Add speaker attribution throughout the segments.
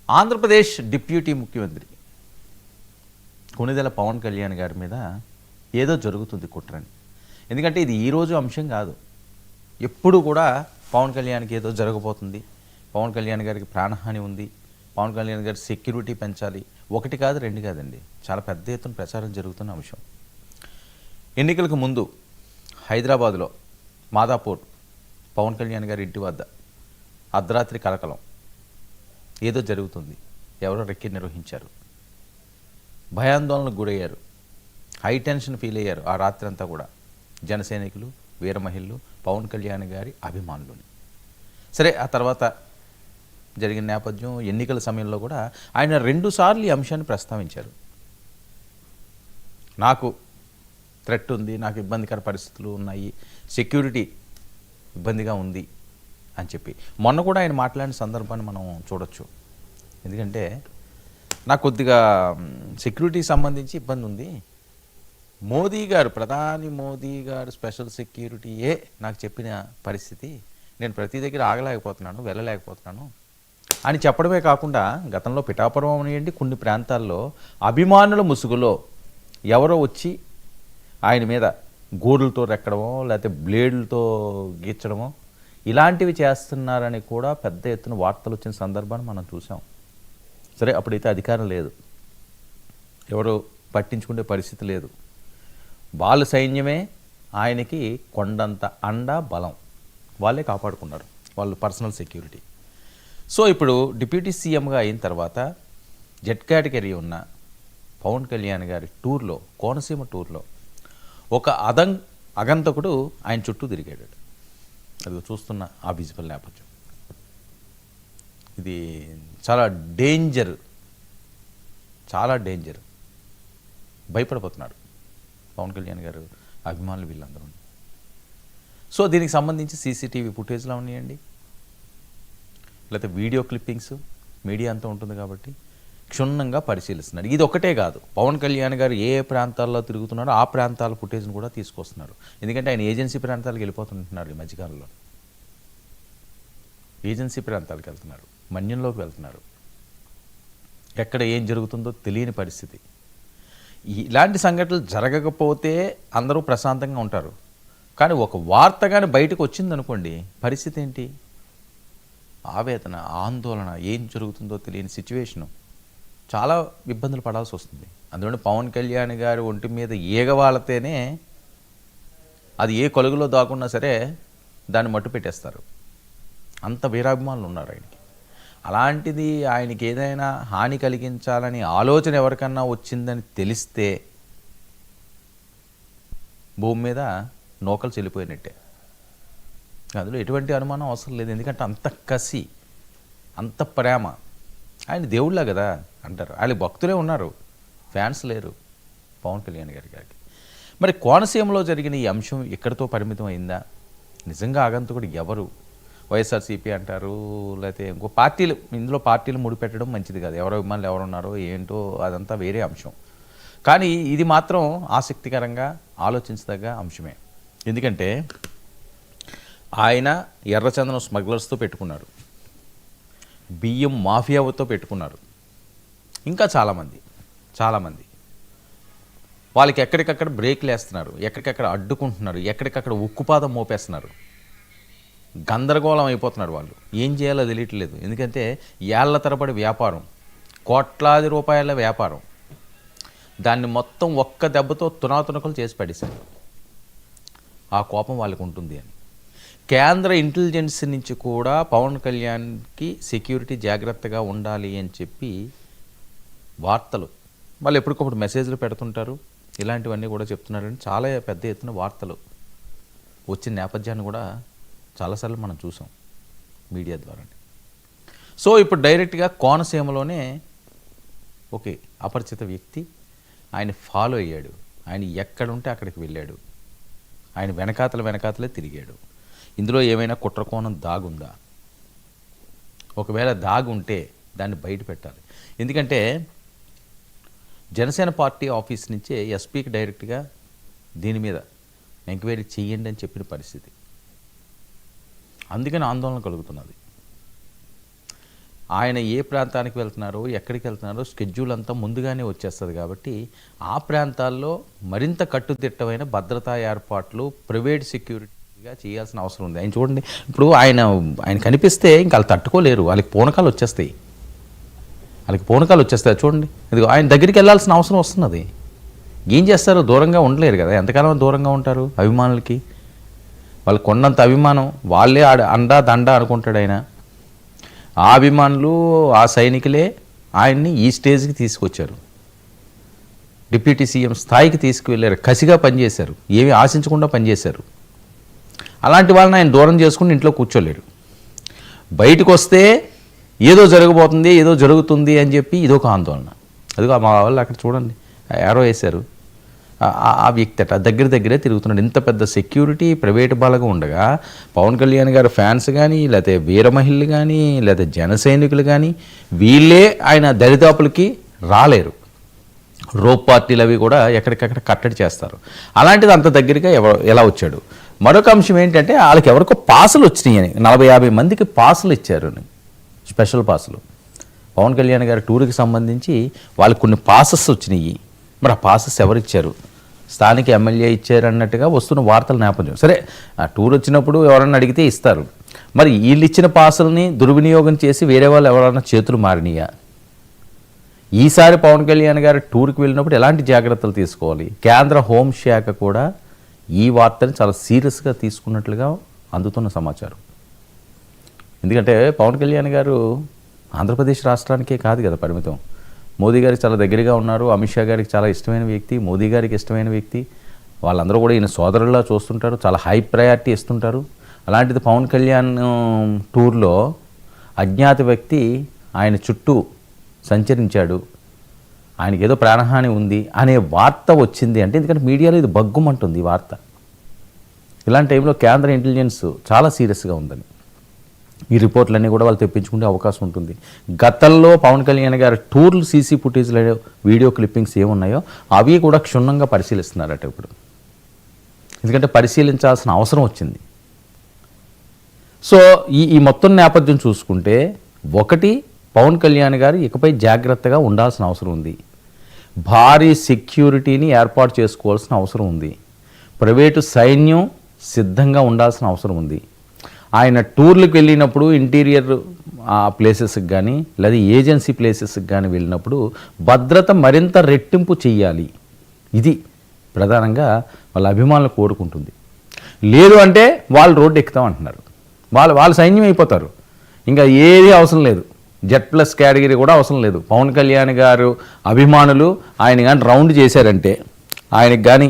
Speaker 1: Andhra Pradesh deputy ముఖ్యమంత్రి కొణిదెల పవన్ కళ్యాణ్ గారి మీద ఏదో జరుగుతుంది కుట్రని. ఎందుకంటే ఇది ఈరోజు అంశం కాదు, ఎప్పుడు కూడా పవన్ కళ్యాణ్కి ఏదో జరగబోతుంది, పవన్ కళ్యాణ్ గారికి ప్రాణహాని ఉంది, పవన్ కళ్యాణ్ గారి సెక్యూరిటీ పెంచాలి. ఒకటి కాదు రెండు కాదండి, చాలా పెద్ద ఎత్తున ప్రచారం జరుగుతున్న అంశం. ఎన్నికలకు ముందు హైదరాబాదులో మాదాపూర్ పవన్ కళ్యాణ్ గారి ఇంటి వద్ద అర్ధరాత్రి కలకలం, ఏదో జరుగుతుంది, ఎవరో రెక్కి నిర్వహించారు, భయాందోళనకు గురయ్యారు, హై టెన్షన్ ఫీల్ అయ్యారు ఆ రాత్రి అంతా కూడా జనసైనికులు, వీర మహిళలు, పవన్ కళ్యాణ్ గారి అభిమానులని. సరే, ఆ తర్వాత జరిగిన నేపథ్యం, ఎన్నికల సమయంలో కూడా ఆయన 2 సార్లు ఈ అంశాన్ని ప్రస్తావించారు. నాకు థ్రెట్ ఉంది, నాకు ఇబ్బందికర పరిస్థితులు ఉన్నాయి, సెక్యూరిటీ ఇబ్బందిగా ఉంది అని చెప్పి మొన్న కూడా ఆయన మాట్లాడిన సందర్భాన్ని మనం చూడొచ్చు. ఎందుకంటే నాకు కొద్దిగా సెక్యూరిటీకి సంబంధించి ఇబ్బంది ఉంది, మోదీ గారు, ప్రధాని మోదీ గారు స్పెషల్ సెక్యూరిటీయే నాకు చెప్పిన పరిస్థితి, నేను ప్రతి దగ్గర ఆగలేకపోతున్నాను, వెళ్ళలేకపోతున్నాను అని చెప్పడమే కాకుండా గతంలో పిఠాపురం అనేయండి, కొన్ని ప్రాంతాల్లో అభిమానుల ముసుగులో ఎవరో వచ్చి ఆయన మీద గోర్లతో రెక్కడమో లేకపోతే బ్లేడ్లతో గీర్చడమో ఇలాంటివి చేస్తున్నారని కూడా పెద్ద ఎత్తున వార్తలు వచ్చిన సందర్భాన్ని మనం చూసాం. సరే, అప్పుడైతే అధికారం లేదు, ఎవరు పట్టించుకునే పరిస్థితి లేదు, వాళ్ళ సైన్యమే ఆయనకి కొండంత అండ బలం, వాళ్ళే కాపాడుకున్నారు, వాళ్ళు పర్సనల్ సెక్యూరిటీ. సో ఇప్పుడు డిప్యూటీ సీఎంగా అయిన తర్వాత జెడ్ కేటగిరీ ఉన్న పవన్ కళ్యాణ్ గారి టూర్లో, కోనసీమ టూర్లో ఒక అగంతకుడు ఆయన చుట్టూ తిరిగాడు. అది చూస్తున్న ఆ విజువల్ నేపథ్యం, ఇది చాలా డేంజర్, చాలా డేంజర్. భయపడిపోతున్నాడు పవన్ కళ్యాణ్ గారు అభిమానులు వీళ్ళందరూ. సో దీనికి సంబంధించి సీసీటీవీ ఫుటేజ్లో ఉన్నాయండి, లేకపోతే వీడియో క్లిప్పింగ్స్, మీడియా అంతా ఉంటుంది కాబట్టి క్షుణ్ణంగా పరిశీలిస్తున్నాడు. ఇది ఒకటే కాదు, పవన్ కళ్యాణ్ గారు ఏ ప్రాంతాల్లో తిరుగుతున్నారో ఆ ప్రాంతాల ఫుటేజ్ని కూడా తీసుకొస్తున్నారు. ఎందుకంటే ఆయన ఏజెన్సీ ప్రాంతాలకు వెళ్ళిపోతుంటున్నారు, ఈ మధ్యకాలంలో ఏజెన్సీ ప్రాంతాలకు వెళ్తున్నారు, మన్యంలోకి వెళ్తున్నారు, ఎక్కడ ఏం జరుగుతుందో తెలియని పరిస్థితి. ఇలాంటి సంఘటనలు జరగకపోతే అందరూ ప్రశాంతంగా ఉంటారు, కానీ ఒక వార్త కానీ బయటకు వచ్చిందనుకోండి, పరిస్థితి ఏంటి? ఆవేదన, ఆందోళన, ఏం జరుగుతుందో తెలియని సిచ్యువేషను, చాలా ఇబ్బందులు పడాల్సి వస్తుంది. అందువల్ల పవన్ కళ్యాణ్ గారి ఒంటి మీద ఈగ వాళ్తేనే అది ఏ కొలుగులో దాకున్నా సరే దాన్ని మట్టు పెట్టేస్తారు, అంత వీరాభిమానులు ఉన్నారు ఆయనకి. అలాంటిది ఆయనకి ఏదైనా హాని కలిగించాలని ఆలోచన ఎవరికన్నా వచ్చిందని తెలిస్తే భూమి మీద నూకలు చెల్లిపోయినట్టే, అందులో ఎటువంటి అనుమానం అవసరం లేదు. ఎందుకంటే అంత కసి, అంత ప్రేమ, ఆయన దేవుళ్ళ కదా అంటారు, ఆయన భక్తులే ఉన్నారు, ఫ్యాన్స్ లేరు పవన్ కళ్యాణ్ గారికి. మరి కోనసీమలో జరిగిన ఈ అంశం ఎక్కడితో పరిమితం అయిందా? నిజంగా ఆగంతకుడు ఎవరు? వైఎస్ఆర్సీపీ అంటారు, లేకపోతే ఇంకో పార్టీలు, ఇందులో పార్టీలు ముడిపెట్టడం మంచిది కాదు, ఎవరో అభిమానులు ఎవరున్నారో ఏంటో అదంతా వేరే అంశం. కానీ ఇది మాత్రం ఆసక్తికరంగా ఆలోచించదగ్గ అంశమే. ఎందుకంటే ఆయన ఎర్రచందనం స్మగ్లర్స్తో పెట్టుకున్నారు, బియ్యం మాఫియాతో పెట్టుకున్నారు, ఇంకా చాలామంది వాళ్ళకి ఎక్కడికక్కడ బ్రేక్లు వేస్తున్నారు, ఎక్కడికక్కడ అడ్డుకుంటున్నారు, ఎక్కడికక్కడ ఉక్కుపాదం మోపేస్తున్నారు, గందరగోళం అయిపోతున్నారు. వాళ్ళు ఏం చేయాలో తెలియట్లేదు. ఎందుకంటే ఏళ్ల తరబడి వ్యాపారం, కోట్లాది రూపాయల వ్యాపారం, దాన్ని మొత్తం ఒక్క దెబ్బతో తునాతునకలు చేసి పడేశారు. ఆ కోపం వాళ్ళకు ఉంటుంది అని కేంద్ర ఇంటెలిజెన్స్ నుంచి కూడా పవన్ కళ్యాణ్కి సెక్యూరిటీ జాగ్రత్తగా ఉండాలి అని చెప్పి వార్తలు, వాళ్ళు ఎప్పటికప్పుడు మెసేజ్లు పెడుతుంటారు, ఇలాంటివన్నీ కూడా చెప్తున్నారని చాలా పెద్ద ఎత్తున వార్తలు వచ్చిన నేపథ్యాన్ని కూడా చాలాసార్లు మనం చూసాం మీడియా ద్వారా. సో ఇప్పుడు డైరెక్ట్గా కోనసీమలోనే ఓకే అపరిచిత వ్యక్తి ఆయన ఫాలో అయ్యాడు, ఆయన ఎక్కడుంటే అక్కడికి వెళ్ళాడు, ఆయన వెనకాతలే తిరిగాడు. ఇందులో ఏమైనా కుట్రకోణం దాగుందా? ఒకవేళ దాగుంటే దాన్ని బయట పెట్టాలి. ఎందుకంటే జనసేన పార్టీ ఆఫీస్ నుంచే ఎస్పీకి డైరెక్ట్గా దీని మీద ఎంక్వైరీ చేయండి అని చెప్పిన పరిస్థితి, అందుకని ఆందోళన కలుగుతున్నది. ఆయన ఏ ప్రాంతానికి వెళ్తున్నారో ఎక్కడికి వెళ్తున్నారో స్కెడ్యూల్ అంతా ముందుగానే వచ్చేస్తుంది కాబట్టి ఆ ప్రాంతాల్లో మరింత కట్టుదిట్టమైన భద్రతా ఏర్పాట్లు ప్రైవేట్ సెక్యూరిటీగా చేయాల్సిన అవసరం ఉంది. ఆయన చూడండి, ఇప్పుడు ఆయన కనిపిస్తే ఇంకా వాళ్ళు తట్టుకోలేరు, వాళ్ళకి పూనకాలు వచ్చేస్తాయి, చూడండి. ఇది ఆయన దగ్గరికి వెళ్ళాల్సిన అవసరం వస్తున్నది. ఏం చేస్తారు? దూరంగా ఉండలేరు కదా, ఎంతకాలం దూరంగా ఉంటారు అభిమానులకి. వాళ్ళకి కొన్నంత అభిమానం, వాళ్ళే అండా దండ అనుకుంటాడు ఆయన. ఆ అభిమానులు, ఆ సైనికులే ఆయన్ని ఈ స్టేజ్కి తీసుకొచ్చారు, డిప్యూటీ సీఎం స్థాయికి తీసుకువెళ్ళారు, కసిగా పనిచేశారు, ఏమీ ఆశించకుండా పనిచేశారు. అలాంటి వాళ్ళని ఆయన దూరం చేసుకుని ఇంట్లో కూర్చోలేరు. బయటకు వస్తే ఏదో జరగబోతుంది, ఏదో జరుగుతుంది అని చెప్పి ఇదొక ఆందోళన. అదిగో మా వాళ్ళు అక్కడ చూడండి, యారో వేశారు, ఆ వ్యక్తి అట దగ్గరే తిరుగుతున్నాడు. ఇంత పెద్ద సెక్యూరిటీ ప్రైవేటు బలగా ఉండగా పవన్ కళ్యాణ్ గారు ఫ్యాన్స్ కానీ, లేకపోతే వీర మహిళలు కానీ, లేకపోతే జన సైనికులు కానీ వీళ్ళే ఆయన దరిదాపులకి రాలేరు. రోప్ పార్టీలు అవి కూడా ఎక్కడికక్కడ కట్టడి చేస్తారు. అలాంటిది అంత దగ్గరగా ఎలా వచ్చాడు? మరొక అంశం ఏంటంటే వాళ్ళకి ఎవరికో పాసులు వచ్చినాయని, 40-50 మందికి పాసులు ఇచ్చారు, స్పెషల్ పాసులు. పవన్ కళ్యాణ్ గారి టూర్కి సంబంధించి వాళ్ళకి కొన్ని పాసెస్ వచ్చినాయి. మరి ఆ పాసెస్ ఎవరిచ్చారు? స్థానిక ఎమ్మెల్యే ఇచ్చారు అన్నట్టుగా వస్తున్న వార్తల నేపథ్యం. సరే, ఆ టూర్ వచ్చినప్పుడు ఎవరన్నా అడిగితే ఇస్తారు. మరి వీళ్ళు ఇచ్చిన పాసులని దుర్వినియోగం చేసి వేరే వాళ్ళు ఎవరైనా చేతులు మారినాయా? ఈసారి పవన్ కళ్యాణ్ గారు టూర్కి వెళ్ళినప్పుడు ఎలాంటి జాగ్రత్తలు తీసుకోవాలి? కేంద్ర హోంశాఖ కూడా ఈ వార్తని చాలా సీరియస్గా తీసుకున్నట్లుగా అందుతున్న సమాచారం. ఎందుకంటే పవన్ కళ్యాణ్ గారు ఆంధ్రప్రదేశ్ రాష్ట్రానికే కాదు కదా పరిమితం. మోదీ గారికి చాలా దగ్గరగా ఉన్నారు, అమిత్ షా గారికి చాలా ఇష్టమైన వ్యక్తి, మోదీ గారికి ఇష్టమైన వ్యక్తి. వాళ్ళందరూ కూడా ఈయన సోదరులా చూస్తుంటారు, చాలా హై ప్రయారిటీ ఇస్తుంటారు. అలాంటిది పవన్ కళ్యాణ్ టూర్లో అజ్ఞాత వ్యక్తి ఆయన చుట్టూ సంచరించాడు, ఆయనకి ఏదో ప్రాణహాని ఉంది అనే వార్త వచ్చింది అంటే, ఎందుకంటే మీడియాలో ఇది బగ్గుమంటుంది ఈ వార్త. ఇలాంటి టైంలో కేంద్ర ఇంటెలిజెన్స్ చాలా సీరియస్గా ఉందని ఈ రిపోర్ట్లన్నీ కూడా వాళ్ళు తెప్పించుకునే అవకాశం ఉంటుంది. గతంలో పవన్ కళ్యాణ్ గారి టూర్లు సీసీ ఫుటేజ్లో వీడియో క్లిప్పింగ్స్ ఏమున్నాయో అవి కూడా క్షుణ్ణంగా పరిశీలిస్తున్నారట ఇప్పుడు. ఎందుకంటే పరిశీలించాల్సిన అవసరం వచ్చింది. సో ఈ మొత్తం నేపథ్యం చూసుకుంటే, ఒకటి, పవన్ కళ్యాణ్ గారు ఇకపై జాగ్రత్తగా ఉండాల్సిన అవసరం ఉంది. భారీ సెక్యూరిటీని ఏర్పాటు చేసుకోవాల్సిన అవసరం ఉంది. ప్రైవేటు సైన్యం సిద్ధంగా ఉండాల్సిన అవసరం ఉంది. ఆయన టూర్లకు వెళ్ళినప్పుడు ఇంటీరియర్ ప్లేసెస్కి కానీ లేదా ఏజెన్సీ ప్లేసెస్కి కానీ వెళ్ళినప్పుడు భద్రత మరింత రెట్టింపు చేయాలి. ఇది ప్రధానంగా వాళ్ళ అభిమానులు కోరుకుంటుంది. లేదు అంటే వాళ్ళు రోడ్డు ఎక్కుతామంటున్నారు, వాళ్ళు సైన్యం అయిపోతారు, ఇంకా ఏది అవసరం లేదు, Z+ కేటగిరీ కూడా అవసరం లేదు. పవన్ కళ్యాణ్ గారు అభిమానులు ఆయన కానీ రౌండ్ చేశారంటే, ఆయనకి కానీ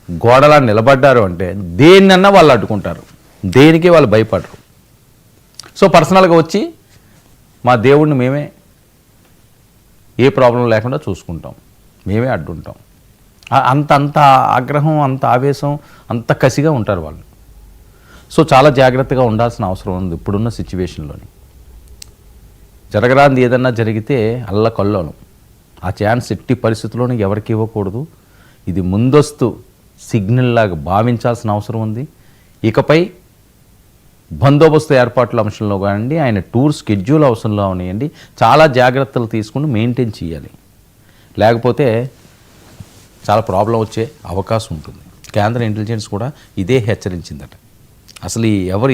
Speaker 1: గోడలా నిలబడ్డారు అంటే దేన్నన్నా వాళ్ళు అడ్డుకుంటారు, దేనికి వాళ్ళు భయపడరు. సో పర్సనల్గా వచ్చి మా దేవుడిని మేమే ఏ ప్రాబ్లం లేకుండా చూసుకుంటాం, మేమే అడ్డుంటాం, అంత ఆగ్రహం, అంత ఆవేశం, అంత కసిగా ఉంటారు వాళ్ళు. సో చాలా జాగ్రత్తగా ఉండాల్సిన అవసరం ఉంది ఇప్పుడున్న సిచ్యువేషన్లోని. జరగరాంది ఏదన్నా జరిగితే అల్లకల్లోలం, ఆ ఛాన్స్ ఎట్టి పరిస్థితుల్లోనూ ఎవరికి ఇవ్వకూడదు. ఇది ముందస్తు సిగ్నల్ లాగా భావించాల్సిన అవసరం ఉంది. ఇకపై బందోబస్తు ఏర్పాట్ల అంశంలో కానివ్వండి, ఆయన టూర్ స్కెడ్యూల్ అవసరంలో ఉన్నాయండి, చాలా జాగ్రత్తలు తీసుకుని మెయింటైన్ చేయాలి. లేకపోతే చాలా ప్రాబ్లం వచ్చే అవకాశం ఉంటుంది. కేంద్ర ఇంటెలిజెన్స్ కూడా ఇదే హెచ్చరించిందట. అసలు ఎవరు